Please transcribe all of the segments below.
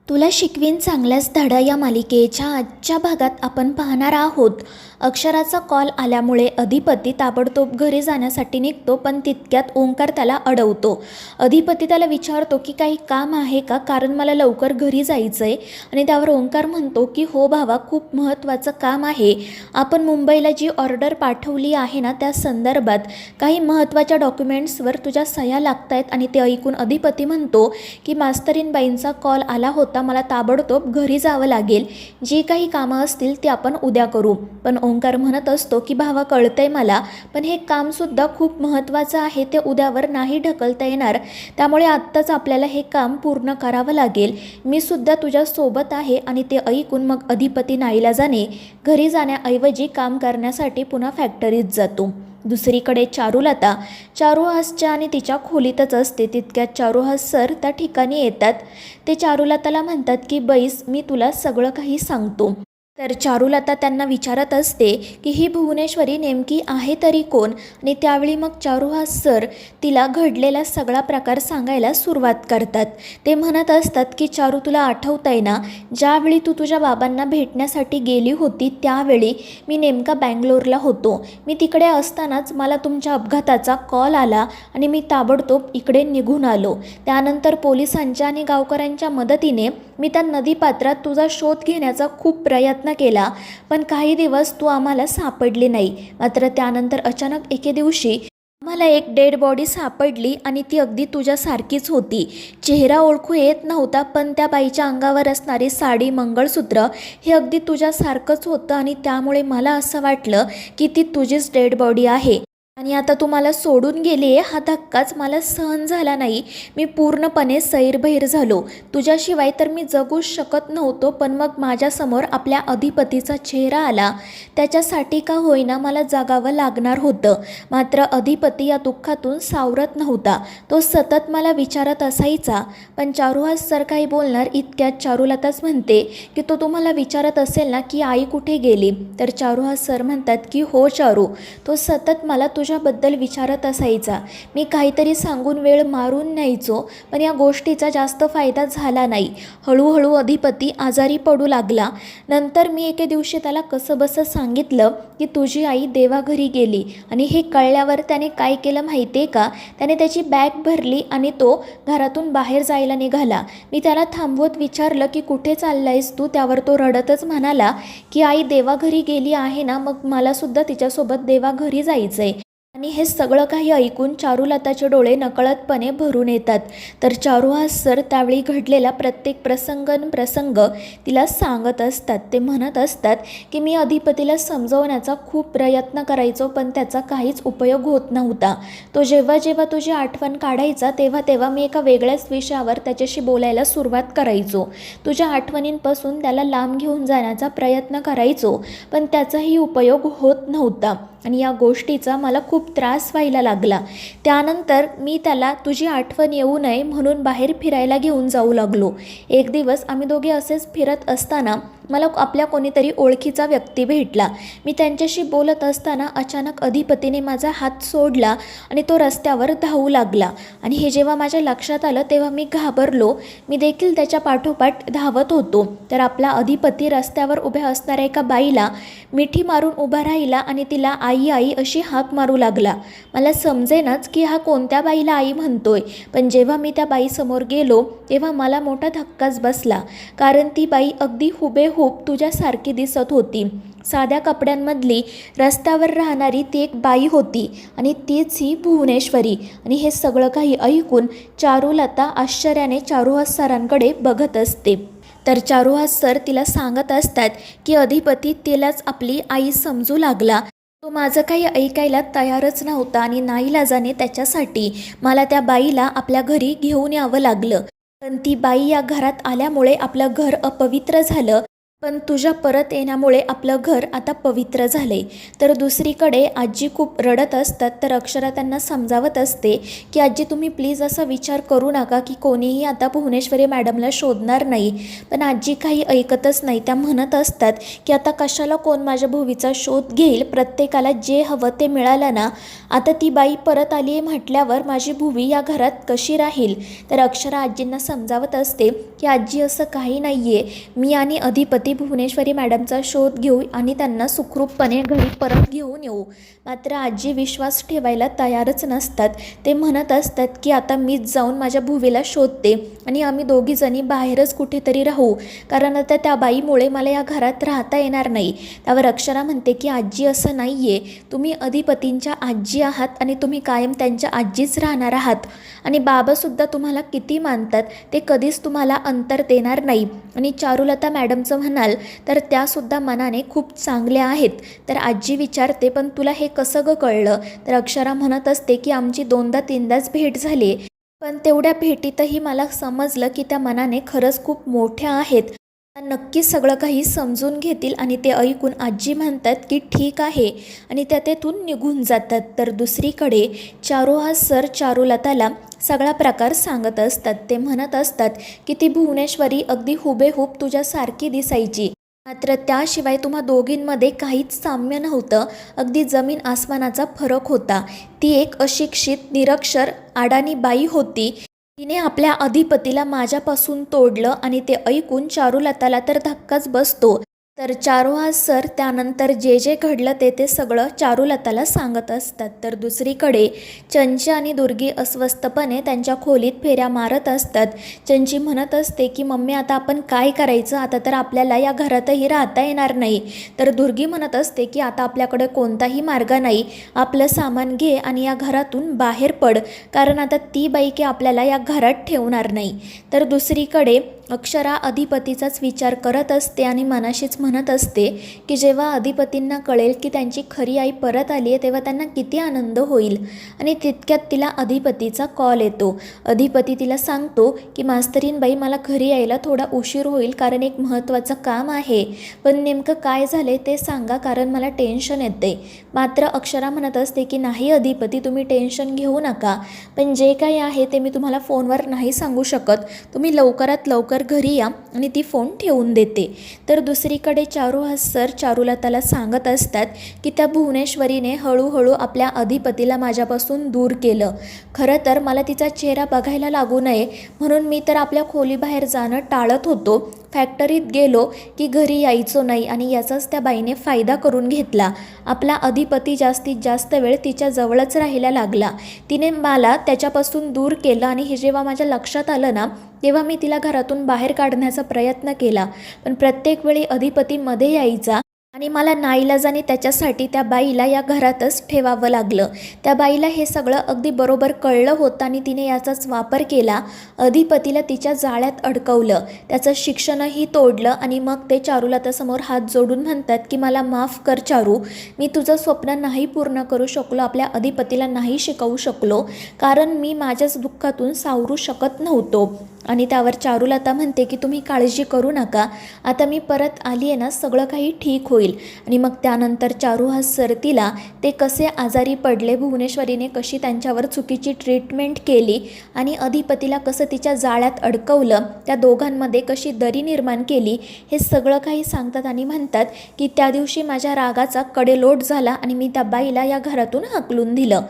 तुला शिकवीन चांगलाच धडा या मालिकेच्या आजच्या भागात आपण पाहणार आहोत. अक्षराचा कॉल आल्यामुळे अधिपती ताबडतोब घरी जाण्यासाठी निघतो, पण तितक्यात ओंकार त्याला अडवतो. अधिपती त्याला विचारतो की काही काम आहे का, कारण मला लवकर घरी जायचं आहे. आणि त्यावर ओंकार म्हणतो की हो भावा, खूप महत्त्वाचं काम आहे. आपण मुंबईला जी ऑर्डर पाठवली आहे ना, त्या संदर्भात काही महत्त्वाच्या डॉक्युमेंट्सवर तुझ्या सह्या लागत आहेत. आणि ते ऐकून अधिपती म्हणतो की मास्तरीनबाईंचा कॉल आला होता, मला ताबडतोब घरी जावं लागेल. जी काही कामं असतील ते आपण उद्या करू. पण ओंकार म्हणत असतो की भावा, कळतंय मला, पण हे कामसुद्धा खूप महत्त्वाचं आहे, ते उद्यावर नाही ढकलता येणार. त्यामुळे आत्ताच आपल्याला हे काम पूर्ण करावं लागेल. मी सुद्धा तुझ्यासोबत आहे. आणि ते ऐकून मग अधिपती नाईलाजाने घरी जाण्याऐवजी काम करण्यासाठी पुन्हा फॅक्टरीत जातो. दुसरीकडे चारुहासच्या आणि तिच्या खोलीतच असते. तितक्यात चारुहास सर त्या ठिकाणी येतात. ते चारुलताला म्हणतात की बैस, मी तुला सगळं काही सांगतो. तर चारुलता त्यांना विचारत असते की ही भुवनेश्वरी नेमकी आहे तरी कोण. आणि त्यावेळी मग चारुहास सर तिला घडलेला सगळा प्रकार सांगायला सुरुवात करतात. ते म्हणत असतात की चारू, तुला आठवत आहे ना, ज्यावेळी तू तुझ्या बाबांना भेटण्यासाठी गेली होती त्यावेळी मी नेमका बँगलोरला होतो. मी तिकडे असतानाच मला तुमच्या अपघाताचा कॉल आला आणि मी ताबडतोब इकडे निघून आलो. त्यानंतर पोलिसांच्या आणि गावकऱ्यांच्या मदतीने मी त्या नदीपात्रात तुझा शोध घेण्याचा खूप प्रयत्न केला, पण काही दिवस तू आम्हाला सापडली नाही. मात्र त्यानंतर अचानक एके दिवशी आम्हाला एक डेड बॉडी सापडली आणि ती अगदी तुझ्यासारखीच होती. चेहरा ओळखू येत नव्हता, पण त्या बाईच्या अंगावर असणारी साडी, मंगळसूत्र हे अगदी तुझ्यासारखंच होतं. आणि त्यामुळे मला असं वाटलं की ती तुझीच डेड बॉडी आहे. आणि आता तू मला सोडून गेली आहे, हा धक्काच मला सहन झाला नाही. मी पूर्णपणे सैरभैर झालो. तुझ्याशिवाय तर मी जगूच शकत नव्हतो. पण मग माझ्यासमोर आपल्या अधिपतीचा चेहरा आला. त्याच्यासाठी का होईना मला जगावं लागणार होतं. मात्र अधिपती या दुःखातून सावरत नव्हता. तो सतत मला विचारत असायचा. पण चारुहास सर काही बोलणार इतक्यात चारुलताच म्हणते की तो तुम्हाला विचारत असेल ना की आई कुठे गेली. तर चारुहास सर म्हणतात की हो चारू, तो सतत मला तुझ्याबद्दल विचारत असायचा. मी काहीतरी सांगून वेळ मारून न्यायचो, पण या गोष्टीचा जास्त फायदा झाला नाही. हळूहळू अधिपती आजारी पडू लागला. नंतर मी एके दिवशी त्याला कसंबसं सांगितलं की तुझी आई देवाघरी गेली. आणि हे कळल्यावर त्याने काय केलं माहिती आहे का, त्याने त्याची बॅग भरली आणि तो घरातून बाहेर जायला निघाला. मी त्याला थांबवत विचारलं की कुठे चाललायस तू. त्यावर तो रडतच म्हणाला की आई देवाघरी गेली आहे ना, मग मलासुद्धा तिच्यासोबत देवाघरी जायचं आहे. आणि हे सगळं काही ऐकून चारुलताचे डोळे नकळतपणे भरून येतात. तर चारुहास सर त्यावेळी घडलेला प्रत्येक प्रसंग तिला सांगत असतात. ते म्हणत असतात की मी अधिपतीला समजवण्याचा खूप प्रयत्न करायचो, पण त्याचा काहीच उपयोग होत नव्हता. तो जेव्हा जेव्हा तुझी आठवण काढायचा तेव्हा तेव्हा मी एका वेगळ्याच विषयावर त्याच्याशी बोलायला सुरुवात करायचो. तुझ्या आठवणींपासून त्याला लांब घेऊन जाण्याचा प्रयत्न करायचो, पण त्याचाही उपयोग होत नव्हता. आणि या गोष्टीचा मला खूप त्रास व्हायला लागला. त्यानंतर मी त्याला तुझी आठवण येऊ नये म्हणून बाहेर फिरायला घेऊन जाऊ लागलो. एक दिवस आम्ही दोघे असेच फिरत असताना मला आपल्या कोणीतरी ओळखीचा व्यक्ती भेटला. मी त्यांच्याशी बोलत असताना अचानक अधिपतीने माझा हात सोडला आणि तो रस्त्यावर धावू लागला. आणि हे जेव्हा माझ्या लक्षात आलं तेव्हा मी घाबरलो. मी देखील त्याच्या पाठोपाठ धावत होतो. तर आपला अधिपती रस्त्यावर उभ्या असणाऱ्या एका बाईला मिठी मारून उभा राहिला आणि तिला आई आई अशी हाक मारू लागला. मला समजेनाच की हा कोणत्या बाईला आई म्हणतोय. पण जेव्हा मी त्या बाईसमोर गेलो तेव्हा मला मोठा धक्काच बसला, कारण ती बाई अगदी हुबेहूब तुझ्यासारखी दिसत होती. साध्या कपड्यांमधली रस्त्यावर राहणारी ती एक बाई होती आणि तीच ही भुवनेश्वरी. आणि हे सगळं काही ऐकून चारुलता आश्चर्याने चारुहास सरांकडे बघत असते. तर चारुहास सर तिला सांगत असतात की अधिपती तिलाच आपली आई समजू लागला. तो माझं काही ऐकायला तयारच नव्हता आणि नाईलाजाने त्याच्यासाठी मला त्या बाईला आपल्या घरी घेऊन यावं लागलं. पण ती बाई या घरात आल्यामुळे आपलं घर अपवित्र झालं. पण तुझ्या परत येण्यामुळे आपलं घर आता पवित्र झाले. तर दुसरीकडे आजी खूप रडत असतात. तर अक्षरा त्यांना समजावत असते की आजी तुम्ही प्लीज असा विचार करू नका की कोणीही आता भुवनेश्वरी मॅडमला शोधणार नाही. पण आजी काही ऐकतच नाही. त्या म्हणत असतात की आता कशाला कोण माझ्या भुवीचा शोध घेईल, प्रत्येकाला जे हवं ते मिळालं ना. आता ती बाई परत आली आहे म्हटल्यावर माझी भुवी या घरात कशी राहील. तर अक्षरा आजींना समजावत असते की आजी असं काही नाही आहे, मी आणि अधिपती भुवनेश्वरी मॅडमचा शोध घेऊ आणि त्यांना सुखरूपपणे घरी परत घेऊन येऊ. मात्र आजी विश्वास ठेवायला तयारच नसतात. ते म्हणत असतात की आता मीच जाऊन माझ्या भुवीला शोधते आणि आम्ही दोघीजणी बाहेरच कुठेतरी राहू, कारण आता त्या बाईमुळे मला या घरात राहता येणार नाही. त्यावर अक्षरा म्हणते की आजी असं नाही आहे, तुम्ही अधिपतींच्या आजी आहात आणि तुम्ही कायम त्यांच्या आजीच राहणार आहात आणि बाबासुद्धा तुम्हाला किती मानतात, ते कधीच तुम्हाला अंतर देणार नाही. आणि चारुलता मॅडमचं म्हणाल तर त्यासुद्धा मनाने खूप चांगल्या आहेत. तर आजी विचारते पण तुला हे कसं ग कळलं. तर अक्षरा म्हणत असते की आमची 2दा-3दाच भेट झाली, पण तेवढ्या भेटीतही मला समजलं की त्या मनाने खरंच खूप मोठ्या आहेत, नक्कीच सगळं काही समजून घेतील. आणि ते ऐकून आजी म्हणतात की ठीक आहे आणि त्या तेथून निघून जातात. तर दुसरीकडे चारू हा सर चारुलताला सगळा प्रकार सांगत असतात. ते म्हणत असतात की ती भुवनेश्वरी अगदी हुबेहूब तुझ्यासारखी दिसायची, मात्र त्याशिवाय तुम्हा दोघींमध्ये काहीच साम्य नव्हतं, अगदी जमीन आसमानाचा फरक होता. ती एक अशिक्षित निरक्षर अडाणी बाई होती. तिने आपल्या अधिपतीला माझ्यापासून तोडलं आणि ते ऐकून चारुलताला तर धक्काच बसतो. तर चारू हा सर त्यानंतर जे जे घडलं ते सगळं चारुलताला सांगत असतात. तर दुसरीकडे चंची आणि दुर्गी अस्वस्थपणे त्यांच्या खोलीत फेऱ्या मारत असतात. चंची म्हणत असते की मम्मी आता आपण काय करायचं, आता तर आपल्याला या घरातही राहता येणार नाही. तर दुर्गी म्हणत असते की आता आपल्याकडे कोणताही मार्ग नाही, आपलं सामान घे आणि या घरातून बाहेर पड, कारण आता ती बाई की आपल्याला या घरात ठेवणार नाही. तर दुसरीकडे अक्षरा अधिपतीचाच विचार करत असते आणि मनाशीच म्हणत असते की जेव्हा अधिपतींना कळेल की त्यांची खरी आई परत आली आहे तेव्हा त्यांना किती आनंद होईल. आणि तितक्यात तिला अधिपतीचा कॉल येतो. अधिपती तिला सांगतो की मास्तरीनबाई मला घरी यायला थोडा उशीर होईल, कारण एक महत्त्वाचं काम आहे, पण नेमकं काय झाले ते सांगा, कारण मला टेन्शन येते. मात्र अक्षरा म्हणत असते की नाही अधिपती तुम्ही टेन्शन घेऊ नका, पण जे काही आहे ते मी तुम्हाला फोनवर नाही सांगू शकत, तुम्ही लवकरात लवकर घरी या आणि ती फोन ठेवून देते. तर दुसरीकडे चारू हा सर चारुलताला सांगत असतात की त्या भुवनेश्वरीने हळूहळू आपल्या अधिपतीला माझ्यापासून दूर केलं. खरं तर मला तिचा चेहरा बघायला लागू नये म्हणून मी तर आपल्या खोलीबाहेर जाणं टाळत होतो, फॅक्टरीत गेलो की घरी यायचो नाही आणि याचाच त्या बाईने फायदा करून घेतला. आपला अधिपती जास्तीत जास्त वेळ तिच्या जवळच राहायला लागला. तिने मला त्याच्यापासून दूर केलं आणि हे जेव्हा माझ्या लक्षात आलं ना तेव्हा मी तिला घरातून बाहेर काढण्याचा प्रयत्न केला, पण प्रत्येक वेळी अधिपती मध्ये यायचा आणि मला नाईलाजाने त्याच्यासाठी त्या बाईला या घरातच ठेवावं लागलं. त्या बाईला हे सगळं अगदी बरोबर कळलं होतं आणि तिने याचाच वापर केला. अधिपतीला तिच्या जाळ्यात अडकवलं, त्याचं शिक्षणही तोडलं आणि मग ते चारुलतासमोर हात जोडून म्हणतात की मला माफ कर चारू, मी तुझं स्वप्न नाही पूर्ण करू शकलो, आपल्या अधिपतीला नाही शिकवू शकलो, कारण मी माझ्याच दुःखातून सावरू शकत नव्हतो. आणि त्यावर चारुलता म्हणते की तुम्ही काळजी करू नका, आता मी परत आली आहे ना, सगळं काही ठीक होईल. आणि मग त्यानंतर चारू हा सर तिला ते कसे आजारी पडले, भुवनेश्वरीने कशी त्यांच्यावर चुकीची ट्रीटमेंट केली आणि अधिपतीला कसं तिच्या जाळ्यात अडकवलं, त्या दोघांमध्ये कशी दरी निर्माण केली, हे सगळं काही सांगतात आणि म्हणतात की त्या दिवशी माझ्या रागाचा कडेलोट झाला आणि मी त्या बाईला या घरातून हाकलून दिलं.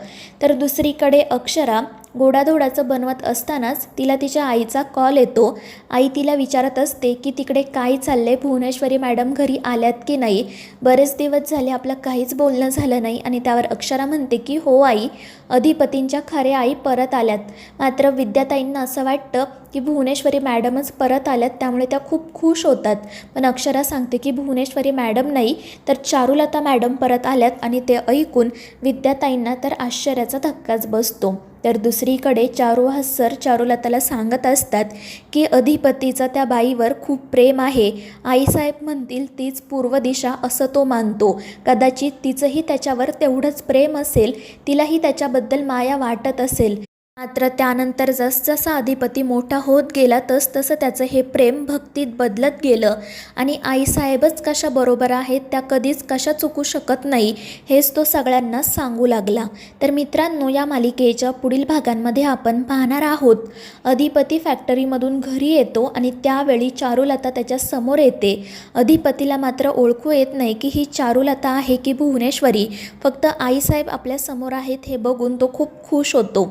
तर दुसरीकडे अक्षरा गोडाधोडाचं बनवत असतानाच तिला तिच्या आईचा कॉल येतो. आई तिला विचारत असते की तिकडे काय चाललंय, भुवनेश्वरी मॅडम घरी आल्यात की नाही, बरेच दिवस झाले आपलं काहीच बोलणं झालं नाही. आणि त्यावर अक्षरा म्हणते की हो आई, अधिपतींच्या खऱ्या आई परत आल्यात. मात्र विद्याताईंना असं वाटतं की भुवनेश्वरी मॅडमच परत आल्यात, त्यामुळे त्या खूप खुश होतात. पण अक्षरा सांगते की भुवनेश्वरी मॅडम नाही तर चारुलता मॅडम परत आल्यात आणि ते ऐकून विद्याताईंना तर आश्चर्याचा धक्काच बसतो. तर दुसरीकडे चारू हा सर चारुलताला सांगत असतात की अधिपतीचं त्या बाईवर खूप प्रेम आहे, आईसाहेब म्हणतील तीच पूर्व दिशा असं तो मानतो, कदाचित तिचंही त्याच्यावर तेवढंच प्रेम असेल, तिलाही त्याच्याबद्दल माया वाटत असेल. मात्र त्यानंतर जसजसा अधिपती मोठा होत गेला तसं त्याचं हे प्रेम भक्तीत बदलत गेलं आणि आईसाहेबच कशा बरोबर आहेत, त्या कधीच कशा चुकू शकत नाही हेच तो सगळ्यांना सांगू लागला. तर मित्रांनो, या मालिकेच्या पुढील भागांमध्ये आपण पाहणार आहोत, अधिपती फॅक्टरीमधून घरी येतो आणि त्यावेळी चारुलता त्याच्या समोर येते. अधिपतीला मात्र ओळखू येत नाही की ही चारुलता आहे की भुवनेश्वरी. फक्त आईसाहेब आपल्या समोर आहेत हे बघून तो खूप खुश होतो.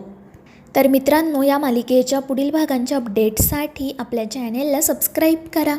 तर मित्रांनो, या मालिकेच्या पुढील भागांच्या अपडेट्ससाठी आपल्या चॅनेलला सबस्क्राईब करा.